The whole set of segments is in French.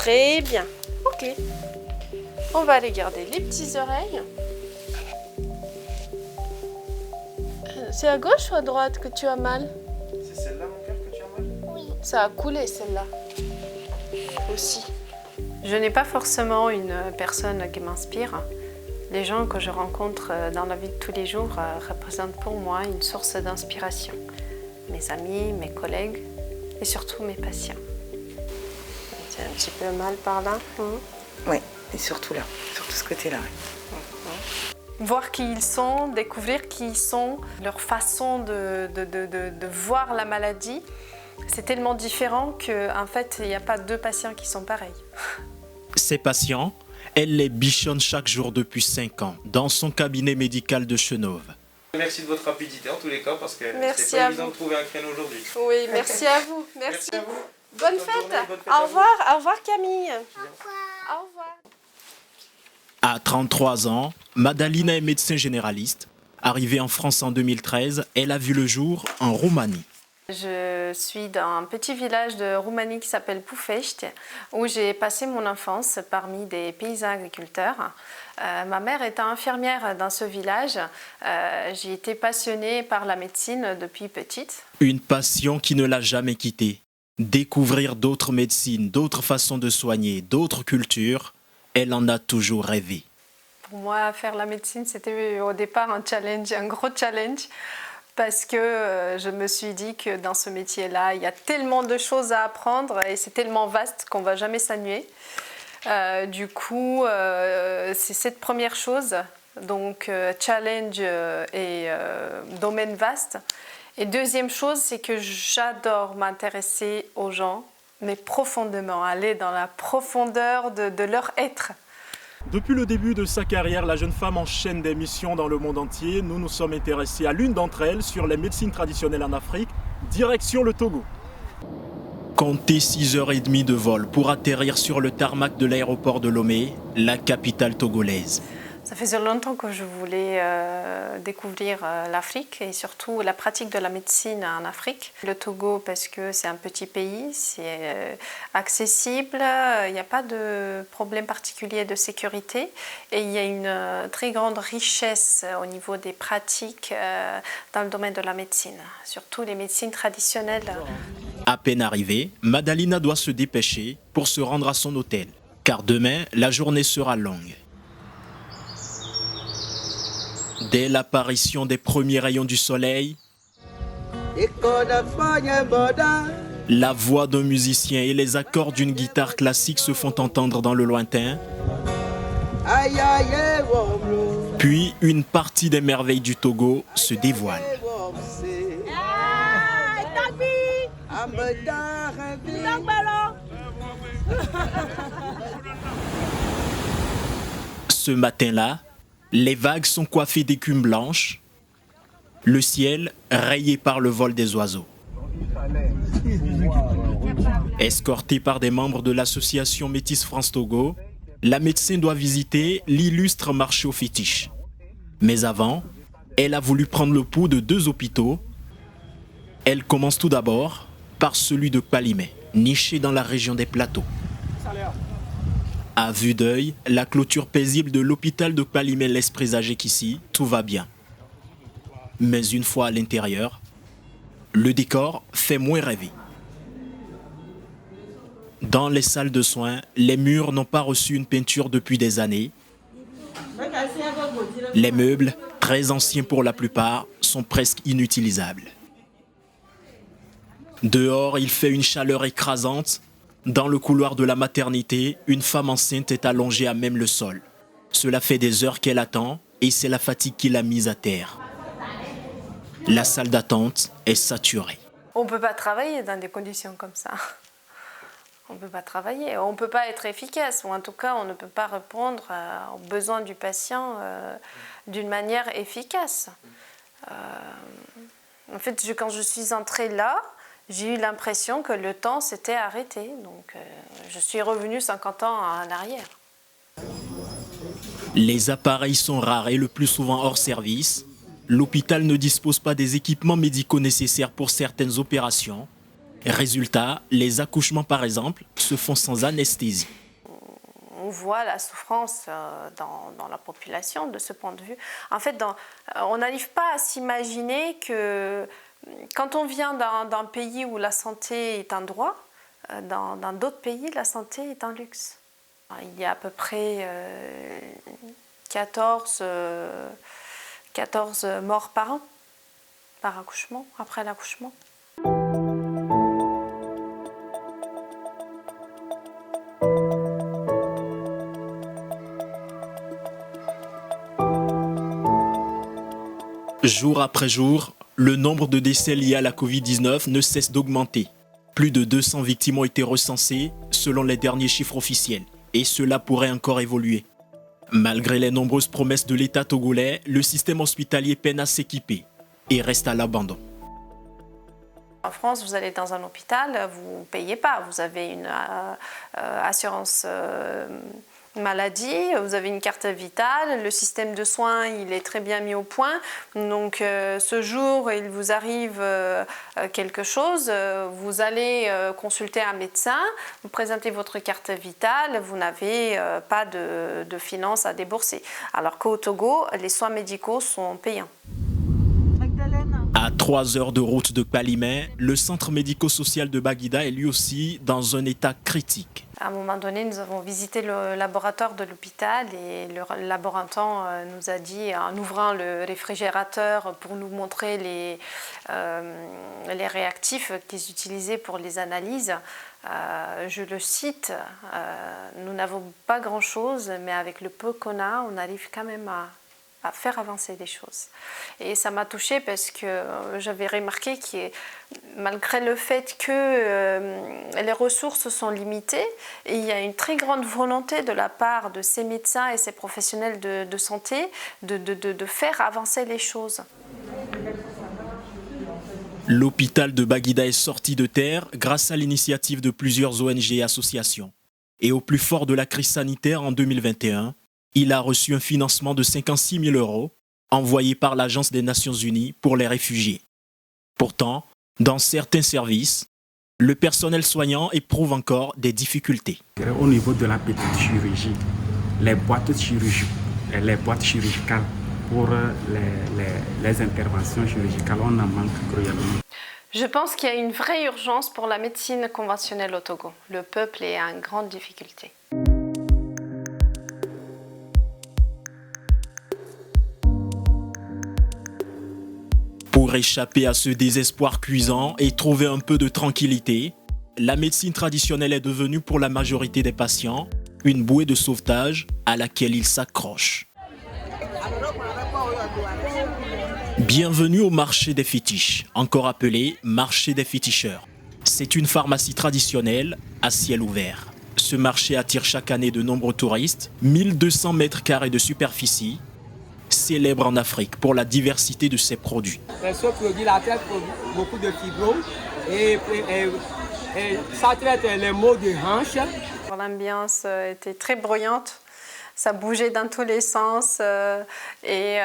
Très bien. Ok. On va aller garder les petites oreilles. C'est à gauche ou à droite que tu as mal? C'est celle-là, mon cœur, que tu as mal? Oui. Ça a coulé, celle-là. Aussi. Je n'ai pas forcément une personne qui m'inspire. Les gens que je rencontre dans la vie de tous les jours représentent pour moi une source d'inspiration. Mes amis, mes collègues et surtout mes patients. C'est un petit peu mal par là. Oui, et surtout là, surtout ce côté-là. Voir qui ils sont, découvrir qui ils sont, leur façon de voir la maladie, c'est tellement différent qu'en fait, il n'y a pas deux patients qui sont pareils. Ces patients, elle les bichonne chaque jour depuis 5 ans dans son cabinet médical de Chenôve. Merci de votre rapidité en tous les cas parce que Merci c'est pas à évident vous. de trouver un créneau aujourd'hui. Oui, merci à vous. Merci. à vous. Bonne Bonne fête. journée, bonne fête Au à vous. revoir. Au revoir Camille. Au revoir. À 33 ans, Madalina est médecin généraliste. Arrivée en France en 2013, elle a vu le jour en Roumanie. Je suis dans un petit village de Roumanie qui s'appelle Pufești, où j'ai passé mon enfance parmi des paysans agriculteurs. Ma mère étant infirmière dans ce village, j'ai été passionnée par la médecine depuis petite. Une passion qui ne l'a jamais quittée. Découvrir d'autres médecines, d'autres façons de soigner, d'autres cultures, elle en a toujours rêvé. Pour moi, faire la médecine, c'était au départ un challenge, un gros challenge, parce que je me suis dit que dans ce métier-là, il y a tellement de choses à apprendre et c'est tellement vaste qu'on ne va jamais s'ennuyer. Du coup, c'est cette première chose, donc challenge et domaine vaste. Et deuxième chose, c'est que j'adore m'intéresser aux gens, mais profondément, aller dans la profondeur de leur être. Depuis le début de sa carrière, la jeune femme enchaîne des missions dans le monde entier. Nous nous sommes intéressés à l'une d'entre elles sur les médecines traditionnelles en Afrique, direction le Togo. Comptez 6h30 de vol pour atterrir sur le tarmac de l'aéroport de Lomé, la capitale togolaise. Ça faisait longtemps que je voulais découvrir l'Afrique et surtout la pratique de la médecine en Afrique. Le Togo, parce que c'est un petit pays, c'est accessible, il n'y a pas de problème particulier de sécurité et il y a une très grande richesse au niveau des pratiques dans le domaine de la médecine, surtout les médecines traditionnelles. À peine arrivée, Madalina doit se dépêcher pour se rendre à son hôtel, car demain, la journée sera longue. Dès l'apparition des premiers rayons du soleil, la voix d'un musicien et les accords d'une guitare classique se font entendre dans le lointain. Puis une partie des merveilles du Togo se dévoile. Ce matin-là, les vagues sont coiffées d'écume blanche, le ciel rayé par le vol des oiseaux. Escortée par des membres de l'association Métis France Togo, la médecin doit visiter l'illustre marché aux fétiches. Mais avant, elle a voulu prendre le pouls de 2 hôpitaux. Elle commence tout d'abord par celui de Kpalimé, niché dans la région des plateaux. À vue d'œil, la clôture paisible de l'hôpital de Kpalimé laisse présager qu'ici, tout va bien. Mais une fois à l'intérieur, le décor fait moins rêver. Dans les salles de soins, les murs n'ont pas reçu une peinture depuis des années. Les meubles, très anciens pour la plupart, sont presque inutilisables. Dehors, il fait une chaleur écrasante. Dans le couloir de la maternité, une femme enceinte est allongée à même le sol. Cela fait des heures qu'elle attend et c'est la fatigue qui l'a mise à terre. La salle d'attente est saturée. On ne peut pas travailler dans des conditions comme ça. On ne peut pas travailler, on ne peut pas être efficace, ou en tout cas, on ne peut pas répondre aux besoins du patient d'une manière efficace. En fait, quand je suis entrée là, j'ai eu l'impression que le temps s'était arrêté. Donc, je suis revenue 50 ans en arrière. Les appareils sont rares et le plus souvent hors service. L'hôpital ne dispose pas des équipements médicaux nécessaires pour certaines opérations. Résultat, les accouchements par exemple se font sans anesthésie. On voit la souffrance dans la population de ce point de vue. En fait, on n'arrive pas à s'imaginer que quand on vient d'un pays où la santé est un droit, dans d'autres pays, la santé est un luxe. Il y a à peu près 14 morts par an, par accouchement, après l'accouchement. Jour après jour, le nombre de décès liés à la Covid-19 ne cesse d'augmenter. Plus de 200 victimes ont été recensées selon les derniers chiffres officiels, et cela pourrait encore évoluer. Malgré les nombreuses promesses de l'État togolais, le système hospitalier peine à s'équiper et reste à l'abandon. En France, vous allez dans un hôpital, vous ne payez pas. Vous avez une assurance maladie, vous avez une carte vitale, le système de soins il est très bien mis au point. Donc ce jour il vous arrive quelque chose, vous allez consulter un médecin, vous présentez votre carte vitale, vous n'avez pas de finances à débourser. Alors qu'au Togo, les soins médicaux sont payants. À 3 heures de route de Kpalimé, le centre médico-social de Baguida est lui aussi dans un état critique. À un moment donné, nous avons visité le laboratoire de l'hôpital et le laborantant nous a dit, en ouvrant le réfrigérateur pour nous montrer les réactifs qu'ils utilisaient pour les analyses, je le cite, nous n'avons pas grand-chose, mais avec le peu qu'on a, on arrive quand même à faire avancer les choses. Et ça m'a touchée parce que j'avais remarqué que malgré le fait que les ressources sont limitées, il y a une très grande volonté de la part de ces médecins et ces professionnels de santé de faire avancer les choses. L'hôpital de Baguida est sorti de terre grâce à l'initiative de plusieurs ONG et associations. Et au plus fort de la crise sanitaire en 2021, il a reçu un financement de 56 000 € envoyé par l'Agence des Nations Unies pour les réfugiés. Pourtant, dans certains services, le personnel soignant éprouve encore des difficultés. Au niveau de la petite chirurgie, les boîtes chirurgicales pour les interventions chirurgicales, on en manque cruellement. Je pense qu'il y a une vraie urgence pour la médecine conventionnelle au Togo. Le peuple est en grande difficulté. Pour échapper à ce désespoir cuisant et trouver un peu de tranquillité, la médecine traditionnelle est devenue pour la majorité des patients une bouée de sauvetage à laquelle ils s'accrochent. Bienvenue au marché des fétiches, encore appelé marché des féticheurs. C'est une pharmacie traditionnelle à ciel ouvert. Ce marché attire chaque année de nombreux touristes, 1200 mètres carrés de superficie, célèbre en Afrique pour la diversité de ses produits. Ce produit-là traite beaucoup de fibrome et ça traite les maux de hanche. L'ambiance était très bruyante, ça bougeait dans tous les sens et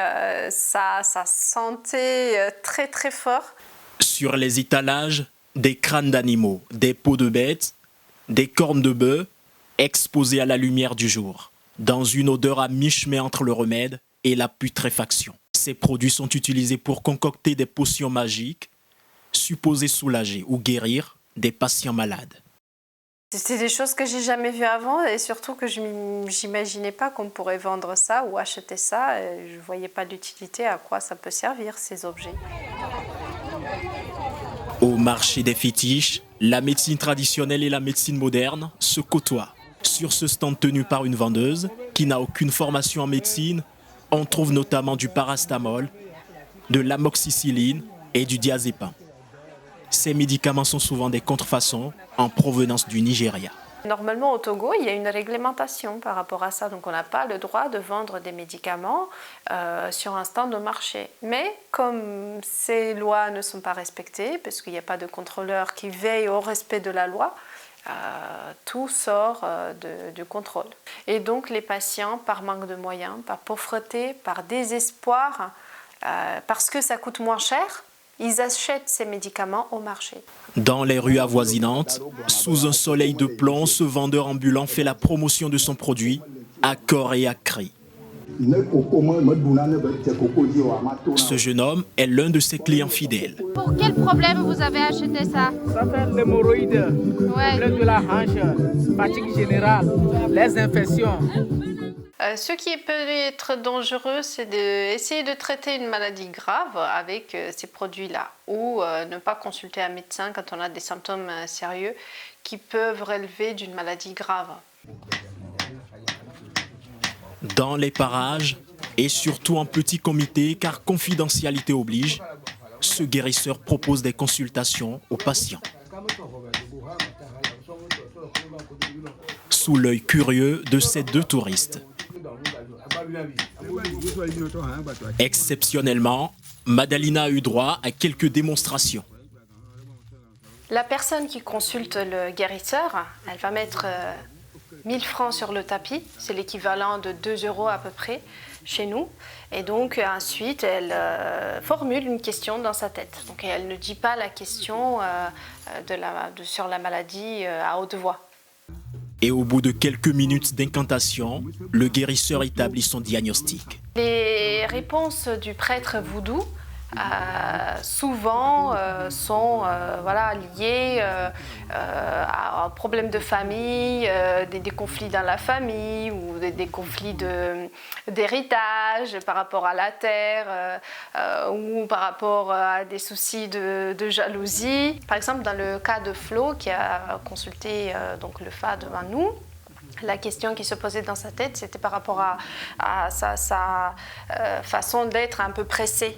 ça sentait très très fort. Sur les étalages, des crânes d'animaux, des peaux de bêtes, des cornes de bœuf exposés à la lumière du jour, dans une odeur à mi-chemin entre le remède et la putréfaction. Ces produits sont utilisés pour concocter des potions magiques supposées soulager ou guérir des patients malades. C'était des choses que j'ai jamais vues avant et surtout que je n'imaginais pas qu'on pourrait vendre ça ou acheter ça. Je ne voyais pas l'utilité, à quoi ça peut servir ces objets. Au marché des fétiches, la médecine traditionnelle et la médecine moderne se côtoient. Sur ce stand tenu par une vendeuse qui n'a aucune formation en médecine, on trouve notamment du parastamol, de l'amoxicilline et du diazépam. Ces médicaments sont souvent des contrefaçons en provenance du Nigeria. Normalement, au Togo, il y a une réglementation par rapport à ça. Donc, on n'a pas le droit de vendre des médicaments sur un stand au marché. Mais comme ces lois ne sont pas respectées, parce qu'il n'y a pas de contrôleur qui veille au respect de la loi, tout sort du contrôle. Et donc, les patients, par manque de moyens, par pauvreté, par désespoir, parce que ça coûte moins cher, ils achètent ces médicaments au marché. Dans les rues avoisinantes, sous un soleil de plomb, ce vendeur ambulant fait la promotion de son produit à corps et à cri. Ce jeune homme est l'un de ses clients fidèles. Pour quel problème vous avez acheté ça? Ça fait l'hémorroïde, problème de la hanche, fatigue générale, les infections. Ce qui peut être dangereux, c'est d'essayer de traiter une maladie grave avec ces produits-là ou ne pas consulter un médecin quand on a des symptômes sérieux qui peuvent relever d'une maladie grave. Dans les parages et surtout en petit comité, car confidentialité oblige, ce guérisseur propose des consultations aux patients. Sous l'œil curieux de ces deux touristes. Exceptionnellement, Madalina a eu droit à quelques démonstrations. La personne qui consulte le guérisseur, elle va mettre 1000 francs sur le tapis, c'est l'équivalent de 2 € à peu près chez nous. Et donc ensuite, elle formule une question dans sa tête. Donc elle ne dit pas la question sur la maladie à haute voix. Et au bout de quelques minutes d'incantation, le guérisseur établit son diagnostic. Les réponses du prêtre voodoo souvent sont liées à un problème de famille, des conflits dans la famille ou des conflits d'héritage par rapport à la terre ou par rapport à des soucis de jalousie. Par exemple, dans le cas de Flo qui a consulté donc le FA devant nous, la question qui se posait dans sa tête, c'était par rapport à sa façon d'être un peu pressé,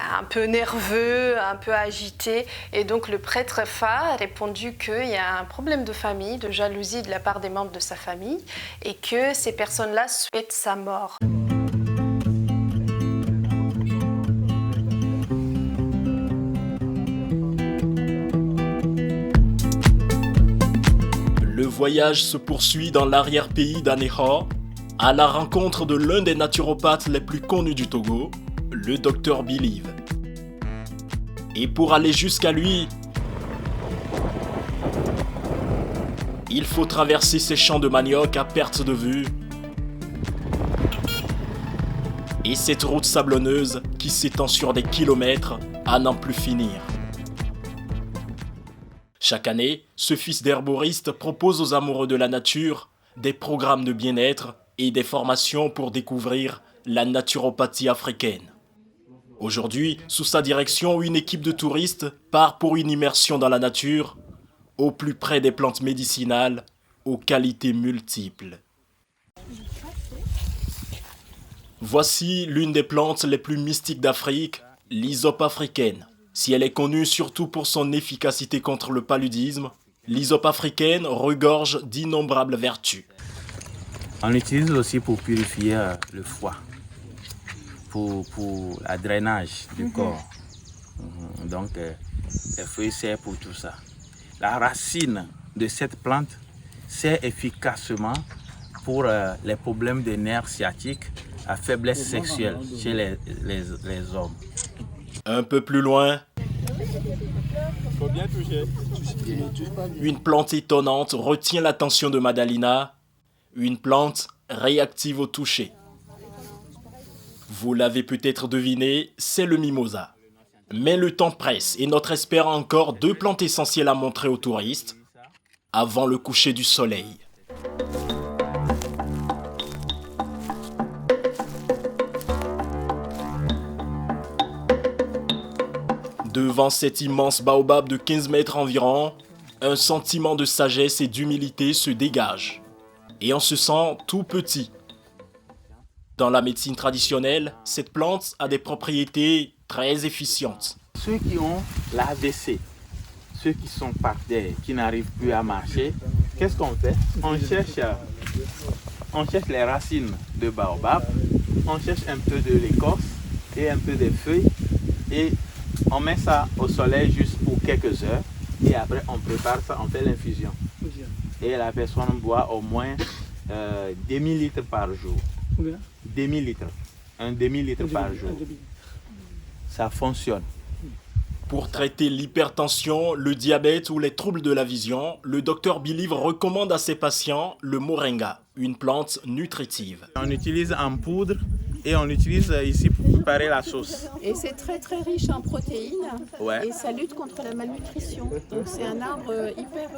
un peu nerveux, un peu agité. Et donc le prêtre Fa a répondu qu'il y a un problème de famille, de jalousie de la part des membres de sa famille et que ces personnes-là souhaitent sa mort. Le voyage se poursuit dans l'arrière-pays d'Anéha, à la rencontre de l'un des naturopathes les plus connus du Togo, le Dr Believe. Et pour aller jusqu'à lui, il faut traverser ces champs de manioc à perte de vue et cette route sablonneuse qui s'étend sur des kilomètres à n'en plus finir. Chaque année, ce fils d'herboriste propose aux amoureux de la nature des programmes de bien-être et des formations pour découvrir la naturopathie africaine. Aujourd'hui, sous sa direction, une équipe de touristes part pour une immersion dans la nature, au plus près des plantes médicinales, aux qualités multiples. Voici l'une des plantes les plus mystiques d'Afrique, l'hysope africaine. Si elle est connue surtout pour son efficacité contre le paludisme, l'hysope africaine regorge d'innombrables vertus. On l'utilise aussi pour purifier le foie, pour le drainage du corps. Donc, les feuilles servent pour tout ça. La racine de cette plante sert efficacement pour les problèmes de nerfs sciatiques, la faiblesse sexuelle chez les hommes. Un peu plus loin, une plante étonnante retient l'attention de Madalina, une plante réactive au toucher. Vous l'avez peut-être deviné, c'est le mimosa. Mais le temps presse et notre expert a encore 2 plantes essentielles à montrer aux touristes avant le coucher du soleil. Devant cet immense baobab de 15 mètres environ, un sentiment de sagesse et d'humilité se dégage. Et on se sent tout petit. Dans la médecine traditionnelle, cette plante a des propriétés très efficientes. Ceux qui ont l'AVC, ceux qui sont par terre, qui n'arrivent plus à marcher, qu'est-ce qu'on fait? On cherche les racines de baobab, on cherche un peu de l'écorce et un peu des feuilles et on met ça au soleil juste pour quelques heures et après on prépare ça, on fait l'infusion. Et la personne boit au moins demi-litre par jour. Demi-litre. Un demi-litre par jour. Ça fonctionne. Pour traiter l'hypertension, le diabète ou les troubles de la vision, le docteur Bilive recommande à ses patients le moringa, une plante nutritive. On utilise en poudre et on l'utilise ici pour préparer la sauce. Et c'est très très riche en protéines Ouais. et ça lutte contre la malnutrition. Donc c'est un arbre hyper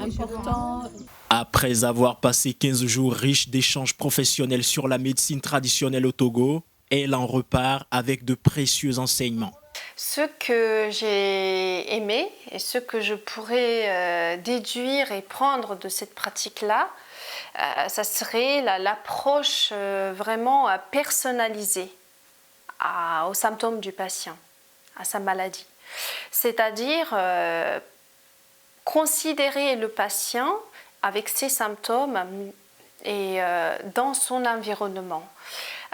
important. Après avoir passé 15 jours riches d'échanges professionnels sur la médecine traditionnelle au Togo, elle en repart avec de précieux enseignements. Ce que j'ai aimé et ce que je pourrais déduire et prendre de cette pratique-là, ça serait l'approche vraiment personnalisée aux symptômes du patient, à sa maladie. C'est-à-dire considérer le patient avec ses symptômes et dans son environnement.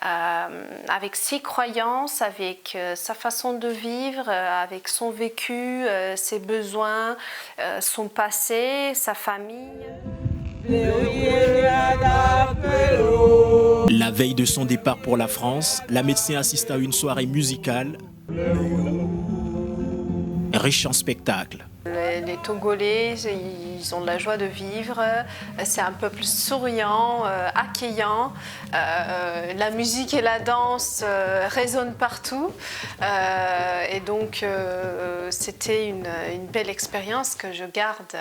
Avec ses croyances, avec sa façon de vivre, avec son vécu, ses besoins, son passé, sa famille. La veille de son départ pour la France, la médecin assiste à une soirée musicale riche en spectacles. Les Togolais, ils ont de la joie de vivre, c'est un peuple souriant, accueillant, la musique et la danse résonnent partout et donc c'était une belle expérience que je garde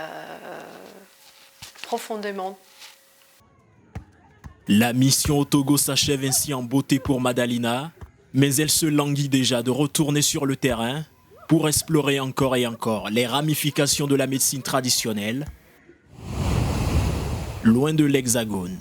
profondément. La mission au Togo s'achève ainsi en beauté pour Madalina, mais elle se languit déjà de retourner sur le terrain pour explorer encore et encore les ramifications de la médecine traditionnelle, loin de l'Hexagone.